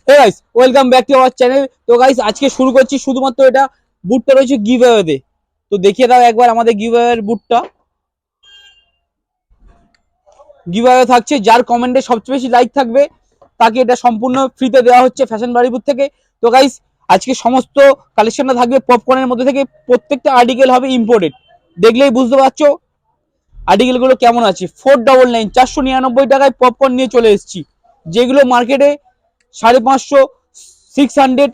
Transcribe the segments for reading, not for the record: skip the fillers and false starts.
Hey guys, welcome back to our channel. তো guys, আজকে শুরু করছি শুধুমাত্র এটা বুটটা রয়েছে গিভঅ্যাওয়েতে। তো দেখিয়ে দাও একবার আমাদের গিভঅ্যাওয়ের বুটটা। গিভঅ্যাওয়ে থাকছে, যার কমেন্টে সবচেয়ে বেশি লাইক থাকবে তাকে এটা সম্পূর্ণ ফ্রিতে দেওয়া হচ্ছে ফ্যাশন বাড়িপুর থেকে। তো গাইস, আজকে সমস্ত কালেকশনটা থাকবে পপকর্নের মধ্যে থেকে। প্রত্যেকটা আর্টিকেল হবে ইম্পোর্টেড। দেখলেই বুঝতে পারছো আর্টিকেলগুলো কেমন আছে। 499 499 টাকায় পপকর্ন নিয়ে চলে এসেছি, যেগুলো মার্কেটে 550 600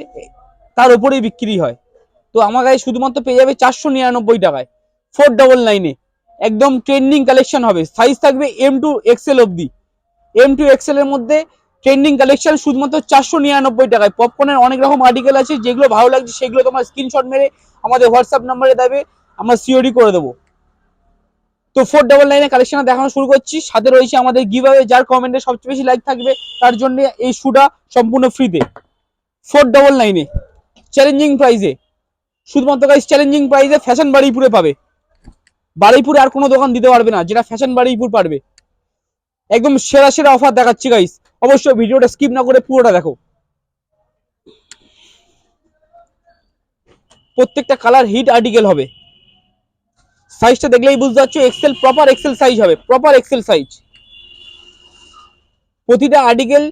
তার উপরেই বিক্রি হয়। তো আমার কাছে শুধুমাত্র পেয়ে যাবে 499 টাকায় 499-এ। একদম ট্রেন্ডিং কালেকশন হবে, সাইজ থাকবে M2 XL অবধি। M2 XL এর মধ্যে ট্রেন্ডিং কালেকশন শুধুমাত্র 499 টাকায়। পপকর্নের অনেক রকম আর্টিকেল আছে, যেগুলো ভালো লাগছে সেগুলো তোমার স্ক্রিনশট মেরে আমাদের হোয়াটসঅ্যাপ নাম্বারে দেবে, আমরা সিওডি করে দেবো। তো 499 এর কালেকশন দেখানো শুরু করছি। সাথে রয়েছে আমাদের গিভঅ্যাওয়ে, যার কমেন্টে সবচেয়ে বেশি লাইক থাকবে তার জন্য এই শুটা সম্পূর্ণ ফ্রিতে 499-এ, চ্যালেঞ্জিং প্রাইসে। শুধুমাত্র গাইস চ্যালেঞ্জিং প্রাইসে ফ্যাশন বারুইপুরে পাবে। বারুইপুরে আর কোনো দোকান দিতে পারবে না যেটা ফ্যাশন বারুইপুর পারবে। একদম সেরা সেরা অফার দেখাচ্ছি গাইস, অবশ্যই ভিডিওটা স্কিপ না করে পুরোটা দেখো। প্রত্যেকটা কালার হিট আর্টিকেল হবে। সাইজটা দেখলেই বুঝতে পারছো এক্সেল, প্রপার এক্সেল সাইজ হবে, প্রপার এক্সেল সাইজ। প্রতিটা আর্টিকেল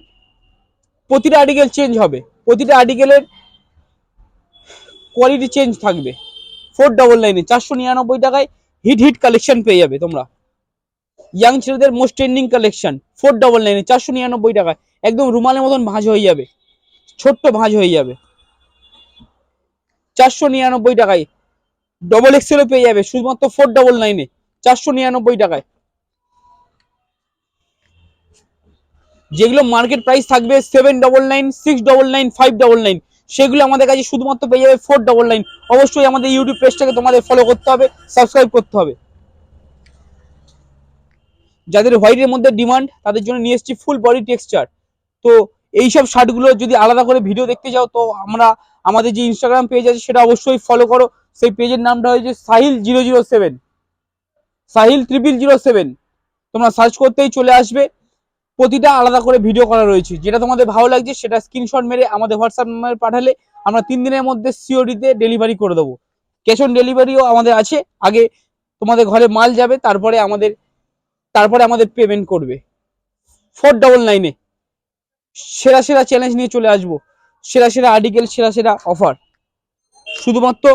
চেঞ্জ হবে, প্রতিটা আর্টিকেলের কোয়ালিটি চেঞ্জ থাকবে। 499-এ 499 টাকায় হিট হিট কালেকশন পেয়ে যাবে তোমরা। ইয়াং ছেলেদের মোস্ট ট্রেন্ডিং কালেকশন 499-এ 499 টাকায়। একদম রুমালের মতন ভাঁজ হয়ে যাবে, ছোট্ট ভাঁজ হয়ে যাবে। 499 টাকায় ডবল এক্সেলও পেয়ে যাবে শুধুমাত্র 499-এ 499 টাকায়। যেগুলো মার্কেট প্রাইস থাকবে 799 699 599, সেগুলো আমাদের কাছে শুধুমাত্র পেয়ে যাবে 499। অবশ্যই আমাদের ইউটিউব পেজটাকে তোমাদের ফলো করতে হবে, সাবস্ক্রাইব করতে হবে। যাদের হোয়াইটের মধ্যে ডিমান্ড তাদের জন্য নিয়ে এসেছি ফুল বডি টেক্সচার। তো এইসব শার্টগুলো যদি আলাদা করে ভিডিও দেখতে যাও তো আমাদের যে ইনস্টাগ্রাম পেজ আছে সেটা অবশ্যই ফলো করো। সেই পেজের নামটা হয়েছে সাহিল 007, সাহিল 007। তোমরা সার্চ করতেই চলে আসবে। প্রতিটা আলাদা করে ভিডিও করা রয়েছে, যেটা তোমাদের ভালো লাগছে সেটা স্ক্রিনশট মেরে আমাদের হোয়াটসঅ্যাপ নাম্বারে পাঠালে আমরা 3 দিনের মধ্যে সিওডিতে ডেলিভারি করে দেবো। ক্যাশ অন ডেলিভারিও আমাদের আছে। আগে তোমাদের ঘরে মাল যাবে, তারপরে আমাদের পেমেন্ট করবে। 499-এ সেরা সেরা চ্যালেঞ্জ নিয়ে চলে আসবো, সেরা সেরা আর্টিকেল, সেরা সেরা অফার, শুধুমাত্র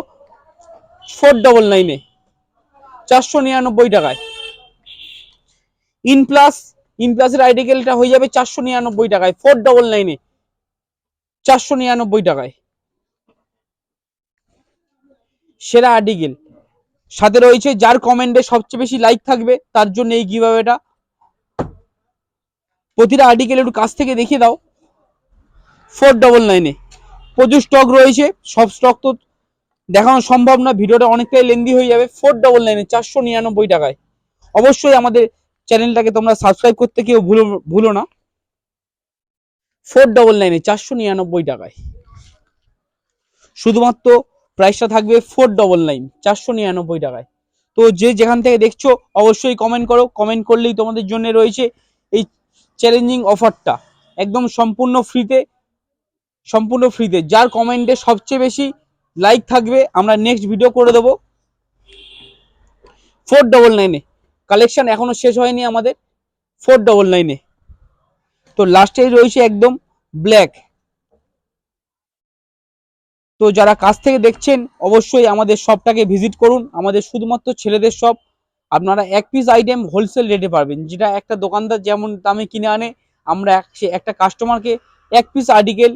499-এ 499 টাকায়। ইনপ্লাসের আর্টিকেলটা হয়ে যাবে 499 টাকায় 499-এ 499 টাকায় সেরা আর্টিকেল। সাথে রয়েছে যার কমেন্টে সবচেয়ে বেশি লাইক থাকবে তার জন্য এই গিভঅ্যাওয়েটা। প্রতিটা আর্টিকেল একটু কাছ থেকে দেখিয়ে দাও। 499-এ প্রচুর স্টক রয়েছে, সব স্টক তো দেখানো সম্ভব না, ভিডিওটা অনেকটাই লেন্দি হয়ে যাবে। 499-এ 499 টাকায়। অবশ্যই আমাদের চ্যানেলটাকে তোমরা সাবস্ক্রাইব করতে কেউ ভুলো না। 499-এ 499 টাকায় শুধুমাত্র প্রাইসটা থাকবে 499 499 টাকায়। তো যে যেখান থেকে দেখছো অবশ্যই কমেন্ট করো, কমেন্ট করলেই তোমাদের জন্য রয়েছে এই চ্যালেঞ্জিং অফারটা একদম সম্পূর্ণ ফ্রিতে। যার কমেন্টে সবচেয়ে বেশি লাইক থাকবে আমরা নেক্সট ভিডিও করে দেবো 499-এ। কালেকশন এখনো শেষ হয়নি আমাদের 499-এ। তো লাস্টেই রয়েছে একদম ব্ল্যাক। তো যারা কাছ থেকে দেখছেন অবশ্যই আমাদের শপটাকে ভিজিট করুন, আমাদের শুধুমাত্র ছেলেদের শপ। আপনারা এক পিস আইটেম হোলসেল রেটে পারবেন, যেটা একটা দোকানদার যেমন দামে কিনে আনে আমরা একটা কাস্টমারকে এক পিস আর্টিকেল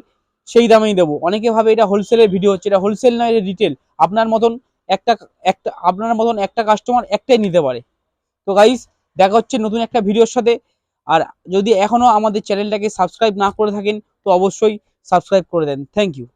সেই দামেই দেবো। অনেকে ভাবে এটা হোলসেলের ভিডিও হচ্ছে, এটা হোলসেল নয়, এটা রিটেল। আপনার মতন একটা কাস্টমার একটাই নিতে পারে। তো গাইস, দেখা হচ্ছে নতুন একটা ভিডিওর সাথে। আর যদি এখনো আমাদের চ্যানেলটাকে সাবস্ক্রাইব না করে থাকেন তো অবশ্যই সাবস্ক্রাইব করে দেন। Thank you.